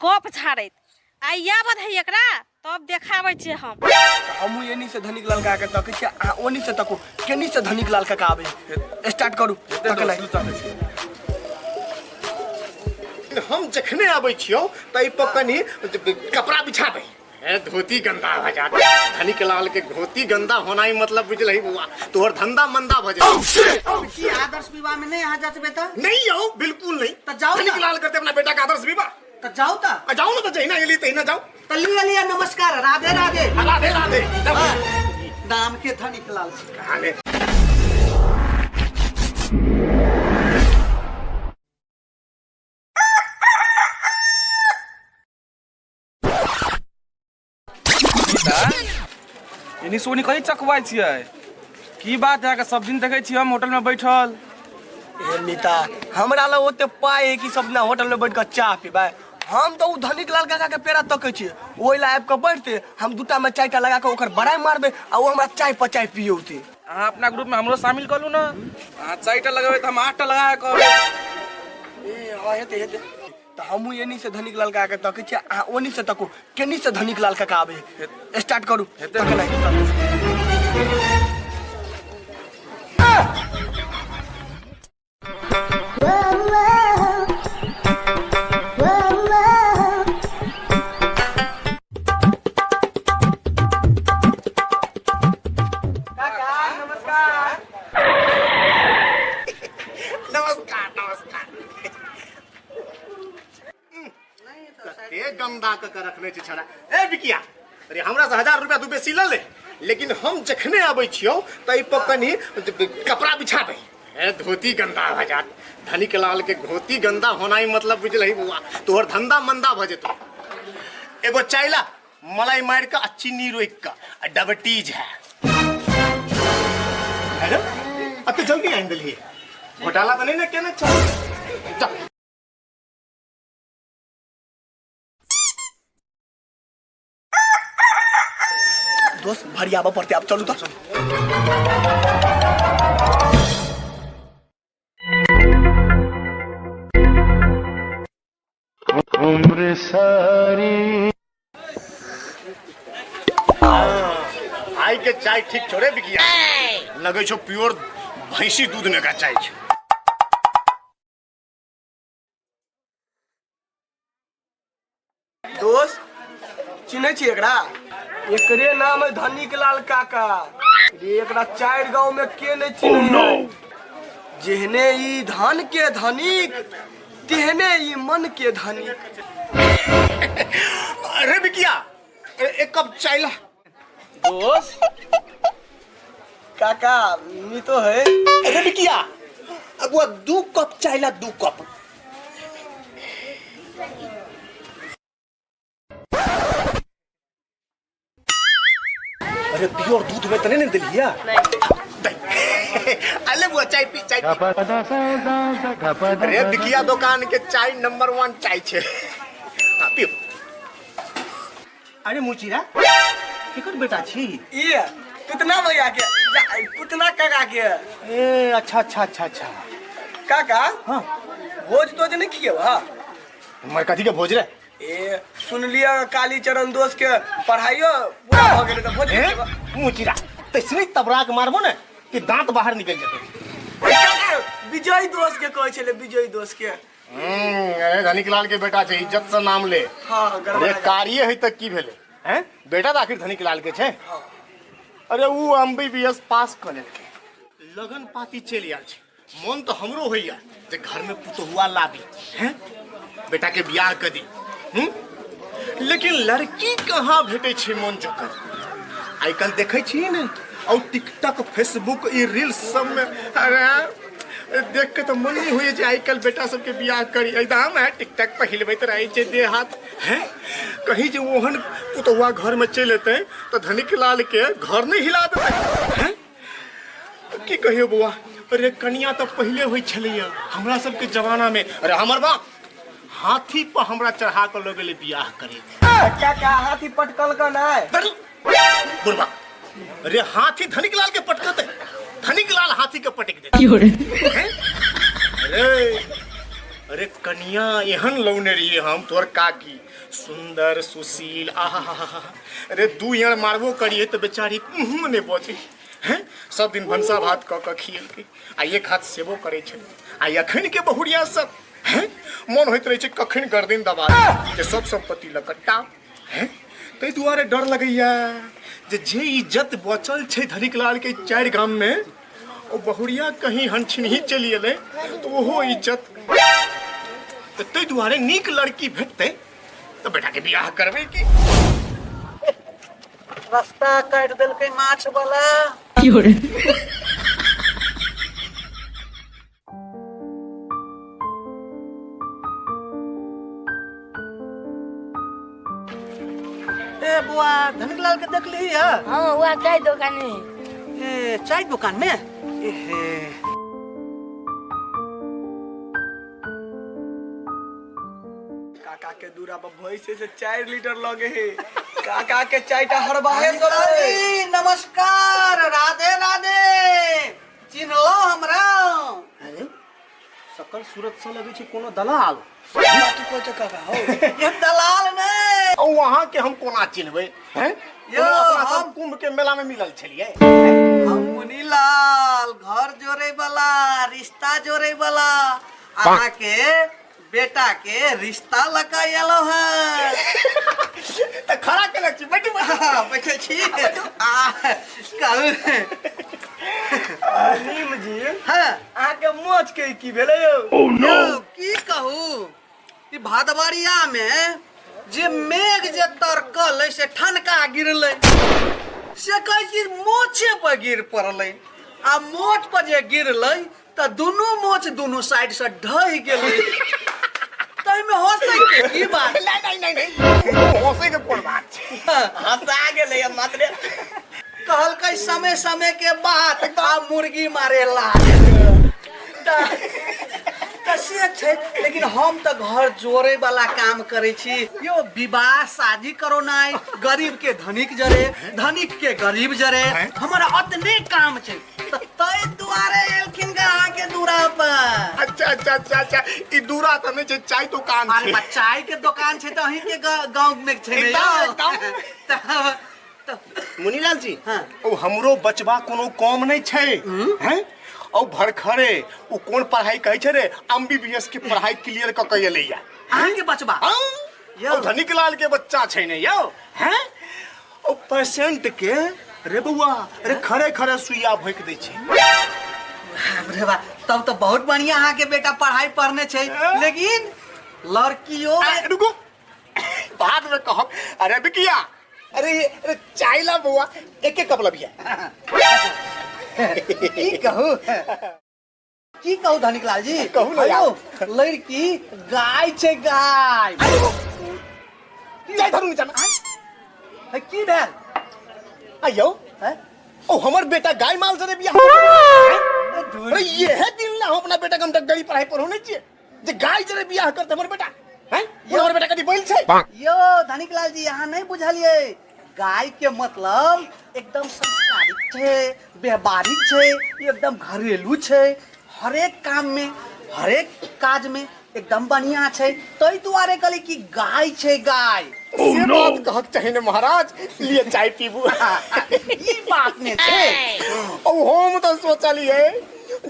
गप झाड़ैत आई आबद है एकरा तब देखाबै छियै हमहू एनी से धनिक लाल काका तकै छी आ ओनी से तको केनी से धनिक लाल काका आबे स्टार्ट करू हम जखने आबै छियौ तै पर कनी कपड़ा बिछाबे धोती गंदा भ जात धनिक लाल के धोती गंदा होना ही मतलब बुझलही बुआ तोहर धंधा मंदा भ जात की आदर्श विवाह में नहीं आ जाते बेटा नहीं आओ बिल्कुल नहीं तो जाओ धनिक लाल करते अपना बेटा का आदर्श विवाह तो जाओ ता जाओ ना तो जइना एली तइना जाओ तलिया लिया नमस्कार राधे राधे राधे राधे नाम के धनिक लाल कहां इनी सोनी कहीं चकवाई छियै की बात है कि सब दिन देखे छी हम होटल में बैठल ए मीता हमरा ल ओते पाए है कि सब ना होटल में बैठ के चाय पीबे हम तो उ धनिक लाल काका के पेरा तकै छी ओइ ला आब के बैठते हम दुटा में चायटा लगा के ओकर बड़ाई मारबे आ वो हमरा चाय पर चाय पियोते अहाँ अपना ग्रुप में हमरो शामिल कर लू ना अहाँ चायटा लगाबे त हम 8टा लगा के कहबे ए हां हेते तो हमहू एनी से धनिक लाल काका तकै छी आ ओनी से तको केनी से धनिक लाल काका आबे स्टार्ट करू गंदा के रखने छी छड़ा ए बिकिया अरे हमरा से 1000 रुपया तू बेसी ले लेकिन हम जखने आबै छियौ तै पर कनी कपड़ा बिछाबे धोती गंदा भ जात धनिक लाल के धोती गंदा होना ही मतलब बुझलही बुआ तोहर धंधा मंदा भ जेतो एगो चायला मलाई मार के चीनी रोक के डायबिटीज है अरे अब तो जल्दी आइन दली घोटाला तो नहीं ना केना छ दोस्त भरी आबा पड़ते आप चलू तो उम्र सारी आई के चाय ठीक छोड़े बिकिया लगे छो प्योर भैंसी दूध में का चाय छ दोस्त चिन्है छी एकरा एकरे नाम है धनिक लाल काका रे एकरा 4 गांव में के नहीं चिन्है जेहने ई धन के धनिक तेहने ई मन के धनिक अरे बिकिया एक कप चाय ला दोस्त काका मी तो है अरे बिकिया अब वो 2 कप चाय ला 2 कप अरे प्योर दूध में तने नहीं दिलिया अरे वो चाय पी चाय अरे बिकिया दुकान के चाय नंबर 1 चाय छे पियो अरे मुचीरा केकर बेटा छी ये कितना भैया के कितना काका के ए अच्छा काका हां भोज तो नहीं किए बा मैं कथी के भोज रे ए सुन लिया काली चरण दोस्त के पढ़ाइयो पूरा हो गेले त भोज मुचीरा तैसने तबराक मारबो ने कि दांत बाहर निकल जेते विजय दोस्त के कहै छले विजय दोस्त के अरे धनिक लाल के बेटा छे इज्जत से नाम ले हां अरे कार्य है तक की भेले हैं बेटा तो आखिर धनिक लाल के छे अरे वो एमबीबीएस पास कर लेके लगन पाती चल आल छे मन तो हमरो होइया जे घर में पुतहुआ लाबी हैं बेटा के बियाह कर दी लेकिन लड़की कहाँ भेटे छे मन जोकर आई कल देखे छी ने और टिकटॉक फेसबुक ई रील्स सब में अरे देख के तो मन नहीं हुए जे आई कल बेटा सबके बियाह करी एकदम है टिकटॉक पर हिलबैत रहे छे दे हाथ हैं कहीं जे ओहन पुतहुआ घर में चल अते तो धनिक लाल के घर नहीं हिला देते हैं की कहियो बुआ अरे कनिया तो पहले हुई छलिया हमरा सबके जमाना में अरे हमर बाप हाथी पर हमरा चढ़ा कर लोग ले बियाह करे क्या हाथी पटकल का ना है बुढ़वा अरे हाथी धनिक लाल के पटकते धनिक लाल हाथी के पटक देते अरे अरे कन्या एहन लौने रहिए हम तोर काकी, सुंदर सुशील, आहा। अरे दू यार मारबो करिए तो बेचारी ने बचे हैं। सब दिन भंसा भात क खियल के आ एक हाथ सेबो करे छे। आ अखन के बहुरिया सब हैं मन होइत रहे छे कखन गर्दन दबा के सब संपत्ति लकट्टा हैं। तै दुआरे डर लगैया जे इज्जत बचल छे धनिक लाल के 4 गाम में ओ बहुरिया कहीं हनछिन ही चली एले तो ओहो इज्जत। तो तै दुआरे नीक लड़की भेटते तो बेटा के बियाह करबे की। रास्ता काट दिल के माछ वाला। ए बुआ धनिक लाल के देख ली है? हाँ वहाँ चाय दुकान है। ए चाय दुकान में? एहे काका के दूरा पर भैंसे से 4 लीटर लगे है। काका के चायटा हरबाहे सब है। अरे नमस्कार, राधे राधे। चिन्हलो हमरा? अरे सकल सूरत से लगे छे कोनो दलाल। बात को तो काका हो। ये दलाल ने। और वहां के हम कोना चिन्हबे हैं? यो, अपना हम- सब कुंभ के मेला में मिलल छलिए। हम मुनीलाल घर जोड़े वाला, रिश्ता जोड़े वाला। आहा के बेटा के रिश्ता लगा येलो है। त खड़ा के लग छी बैठी बैठे छी। कहू नीम जी हाँ आके मोच के की भेले यो? यो, की कहू ई भादवारिया में जे मेघ जे तरकल से ठनका गिरले से कहे छी मोछे पर गिर पड़ले। आ मोछ पर जे गिरले त दुनू मोछ दुनू साइड से ढह गेले। तई में हंसे के की बात? नहीं होसे के कोन बात छे। हंसा गेले मात्र। कहल कई समय समय के बात आ मुर्गी मारेला। से छै लेकिन हम तो घर जोड़े वाला काम करे छी। यो विवाह शादी करो नाई, गरीब के धनिक जरे, धनिक के गरीब जरे, हमारा अतने काम छै। तो तई दुआरे एलखिन का के दूरा पर। अच्छा ई दूरा त नहीं छे चाय दुकान अरे छे। चाय के दुकान छै तो अहीं के गांव में छै ने एकदम। तो मुनीलाल जी हाँ। ओ हमरो बचबा कोनो कम नहीं छे हैं। और भरखरे वो कौन पढ़ाई कहे छे रे एमबीबीएस की पढ़ाई क्लियर क के लैया। अहाँ के बचबा यो धनिक लाल के बच्चा छे ने यो हैं। ओ पेशेंट के रे बउआ रे खरे खरे सुइया भोंक दे छे। अरे वाह, तब तो बहुत बढ़िया अहाँ के बेटा पढ़ाई पढ़ने छै। लेकिन लड़कियों रुको बाद में कहब। अरे बिकिया अरे चाय ला बउआ एक कप लबिया। की कहू धनिक लाल जी? कहू ना हेलो, लड़की गाय छै गाय। चाय धरू नीचा में। है की भेल? आयो हैं? ओ हमर बेटा गाय माल से बियाह। अरे ये है दिन ना हम अपना बेटा कम तक गली पढ़ाई पढ़ो नहीं चाहिए जे गाय जरे बियाह करते हमर बेटा हैं। ये हमर बेटा कदी बोल छै। यो धनिक लाल जी यहाँ नहीं बुझलिए। गाय के मतलब एकदम संस्कारिक छै, व्यवहारिक छै, एकदम घरेलू छै, हरेक काम में हरेक काज में एकदम बढ़िया छै। तई दुआरे कहली कि गाय छै गाय। से बात कहक चाहिए महाराज लिए चाय पीबू। ई बात ने छै। ओ हम तो सोचलिए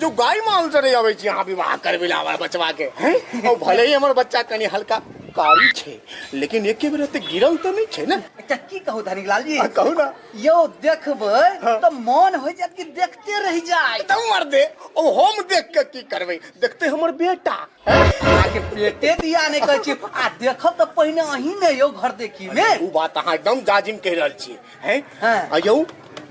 जो गाय माल जरे आवे छी यहाँ विवाह करबे ला हमारा बचवा के हैं। ओ भले ही हमर बच्चा कनी हल्का कारी छे लेकिन एके बेर ते गिरल तो नहीं छे ना। अच्छा की कहू धनिक लाल जी? कहू ना। यो देखबै तो मन हो जात कि देखते रह जाए। तब मर दे ओ हम देख के की करबे देखते हमर बेटा आके पेटे दिया नहीं कहै छी आ देखब तो पहिने अहीं ने यो घर देखी में। उ बात अहाँ एकदम जाजिम कह रहल छी हैं। हाँ। आयो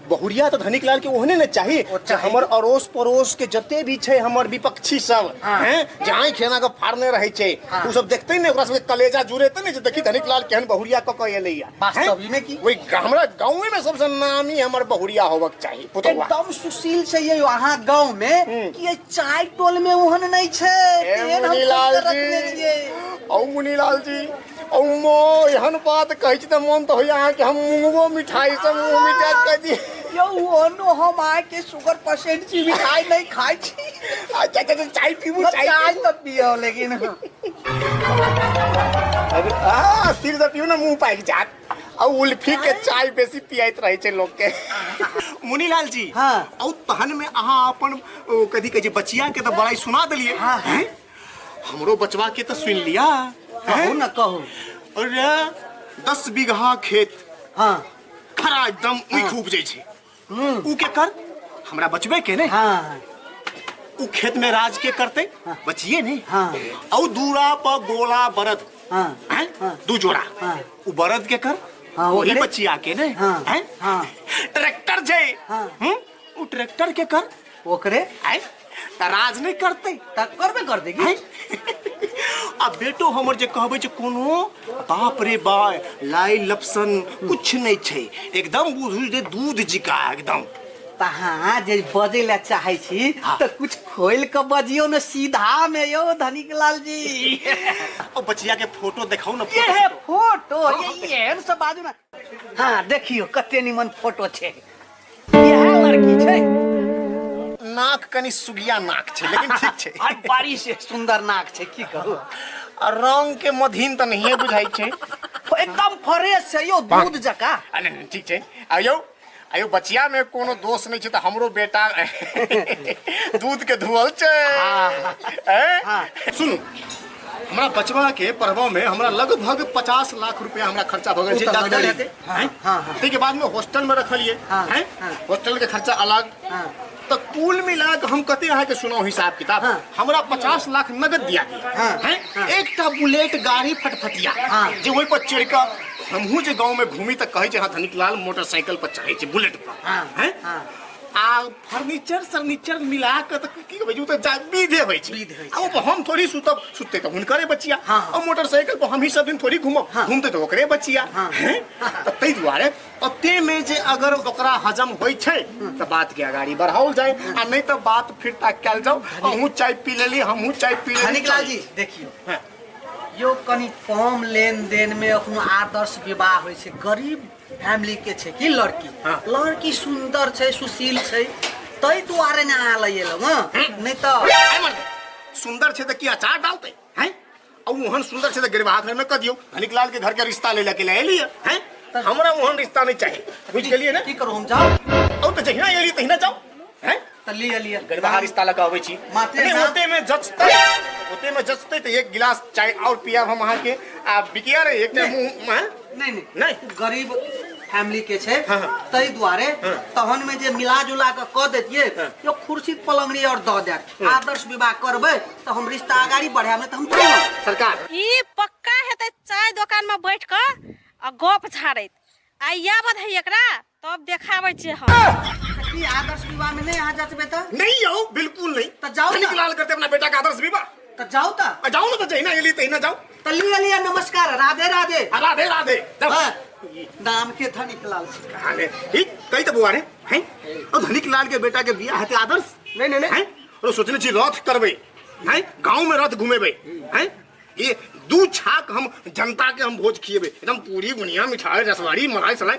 बहुरिया तो धनिक लाल के ओहने न चाहिए जे हमर अड़ोस पड़ोस के जते भी छै हमर विपक्षी सब हैं जहाँ खेना के फाड़ने रहे छै उ सब देखते ने ओकरा सब कलेजा जुड़ेते ने जे देखी धनिक लाल केहन बहुरिया क के एलैया। वास्तव में की वही हमरा गांव में सबसे नामी हमर बहुरिया होबक चाहिए पुतवा। एकदम सुशील छै ये वहाँ गांव में कि ये चाय टोल में ओहन नहीं छै। तेहन हम मुनीलाल रखने जी छियै। औ मुनीलाल जी औ मो एहन बात कहै छी त मन तो होय अहाँ के हम मुंगबो मिठाई से मुंह मिटा क दी। यो ओनो हम आए के शुगर पेशेंट छी मिठाई नहीं खाई छी। अच्छा चाय पीबू चाय तो पियो लेकिन स्थिर से पियो ना मुंह पाइक जात और उल्फी के चाय बेसी पियात रहे छे लोग के। मुनीलाल जी हाँ। और तहन में अहाँ अपन कदी कहे बचिया के तो बड़ाई सुना दिलिए। हाँ। हैं? हमरो बचवा के तो सुन लिया। कहू ना कहू। अरे 10 बीघा खेत हाँ खरा एकदम ऊख उपजे छे। ऊ के कर हमरा बचबे के ने। हाँ ऊ खेत में राज के करते बचिए ने। हाँ। और दूरा पर गोला बरद हाँ हैं? हाँ। 2 जोड़ा। हाँ। ऊ बरद के कर हाँ, वही ओकरे? बचिया के ने। हाँ। हैं? हाँ। ट्रैक्टर छे। हाँ। ऊ ट्रैक्टर के कर ओकरे हैं? त राज नहीं करते। तक करबे कर देगी। हैं? अब बेटो हमर जे कहबे जे कोनो बाप रे बा लाई लपसन कुछ नहीं छे एकदम बुझू जे दूध जिका एकदम। तहाँ जे बजे ला चाहे छी हाँ। तो कुछ खोल के बजियो न सीधा में यो धनिक लाल जी। और बचिया के फोटो दिखाओ ना। ये है फोटो ये सब बाजू ना। हाँ देखियो कते निमन फोटो छे। ये है लड़की छे। नाक कनी सुगिया नाक छे लेकिन ठीक छे। और बड़ी से सुंदर नाक छे की कहू। और रंग के मधीन त नहीं बुझाई छे। एकदम फ्रेश है यो दूध जका। अरे ठीक छे। आयो आयो बचिया में कोनो दोष नहीं छे त हमरो बेटा दूध के धुअल छे। हाँ। सुनु हमरा बचवा के पढ़वा में हमरा लगभग 50 लाख रुपया हमरा खर्चा भ गेल छे। डॉक्टरी। हाँ हाँ। के बाद में हॉस्टल में रखलिए। हाँ। हैं? हाँ। हॉस्टल के खर्चा अलग। हाँ। तो कुल मिला के हम कते अहाँ के सुनाओ हिसाब किताब। हाँ। हमरा 50 लाख नगद दिया। हाँ। हैं? हाँ। एकटा बुलेट गाड़ी फटफटिया। हाँ। जे ओइ पर चढ़ के हमहू जे गांव में घूमी त कहे जे हां धनिक लाल मोटरसाइकिल पर चढ़े छे बुलेट पर। हाँ। हैं? हाँ। आ फर्नीचर मिला के त की कहबे जू त विधे होय छे। विधे होय आ ऊपर हम थोड़ी सुते त हुनकरे बचिया। हाँ। और मोटरसाइकिल पर हम ही सब दिन थोड़ी घूमब। हाँ। घूमते तो ओकरे बचिया। हाँ। हैं? त तै दुआरे ओते में जे अगर ओकरा हजम होय छे त बात के आगाड़ी बढ़ाओल जाए आ नहीं त बात फिर तक कैल जाओ। हमहू चाय पी लेली हमहू चाय पी लेली। धनिक लाल जी देखियो हाँ। यो कनी कम लेन देन में अखनो आदर्श विवाह होय छे। गरीब फैमिली के छे की लड़की। हाँ। लड़की सुंदर छे सुशील छे तई दुआरे ने आ लइलो। नहीं तो आय मर्दे, सुंदर छे त की अचार डालते हैं? और मोहन सुंदर छे त गिरवा घर में क दियो। धनिक लाल के घर के रिश्ता ले लेके ले लिए हैं? हमरा मोहन रिश्ता नहीं चाहिए। बुझ गेलिए ना? की करू हम जाओ और तो जहिना एली तहिना जाओ। हैं? त लिया लिया गिरवा रिश्ता लगा होवे छी। माते नहीं, ना। ओते में जचते तो एक गिलास चाय और पिया हम अहाँ के आ बिकिया रे एक मुंह में। नहीं नहीं नहीं। गरीब फैमिली के छे हाँ, हाँ। तई दुआरे हाँ। तहन में जे मिला जुला के क देतिए यो कुर्सी पलंगड़ी और द दे। आदर्श विवाह करबे तो हम रिश्ता आगाड़ी बढ़ाब नहीं तो हम चलो। सरकार ई पक्का हेतै चाय दुकान में बैठ के आ गप झाड़ैत आ याबत है एकरा तब देखाबै छियै हम। की आदर्श विवाह में नहीं आ जाते तो नहीं आओ बिल्कुल नहीं। तो जाओ धनिक ना। लाल करते अपना बेटा का आदर्श विवाह। तो जाओ ता जाओ ना तो जहिना एली तहिना जाओ। तो लिया लिया नमस्कार राधे राधे। राधे राधे। जाओ। हाँ, नाम के धनिक लाल से। हाले ठीक कई तो बुआ रे हैं? और धनिक लाल के बेटा के बियाह है आदर्श। नहीं नहीं नहीं हैं? और सोचने छी रथ करबे हैं? गांव में रथ घुमेबे हैं? ये 2 छाक हम जनता के हम भोज खिएबे एकदम पूरी बुनिया मिठाई रसवाड़ी मलाई सलाई।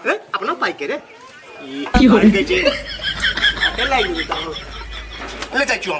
हैं? अपना पाई के रे ये ले जाए क्यों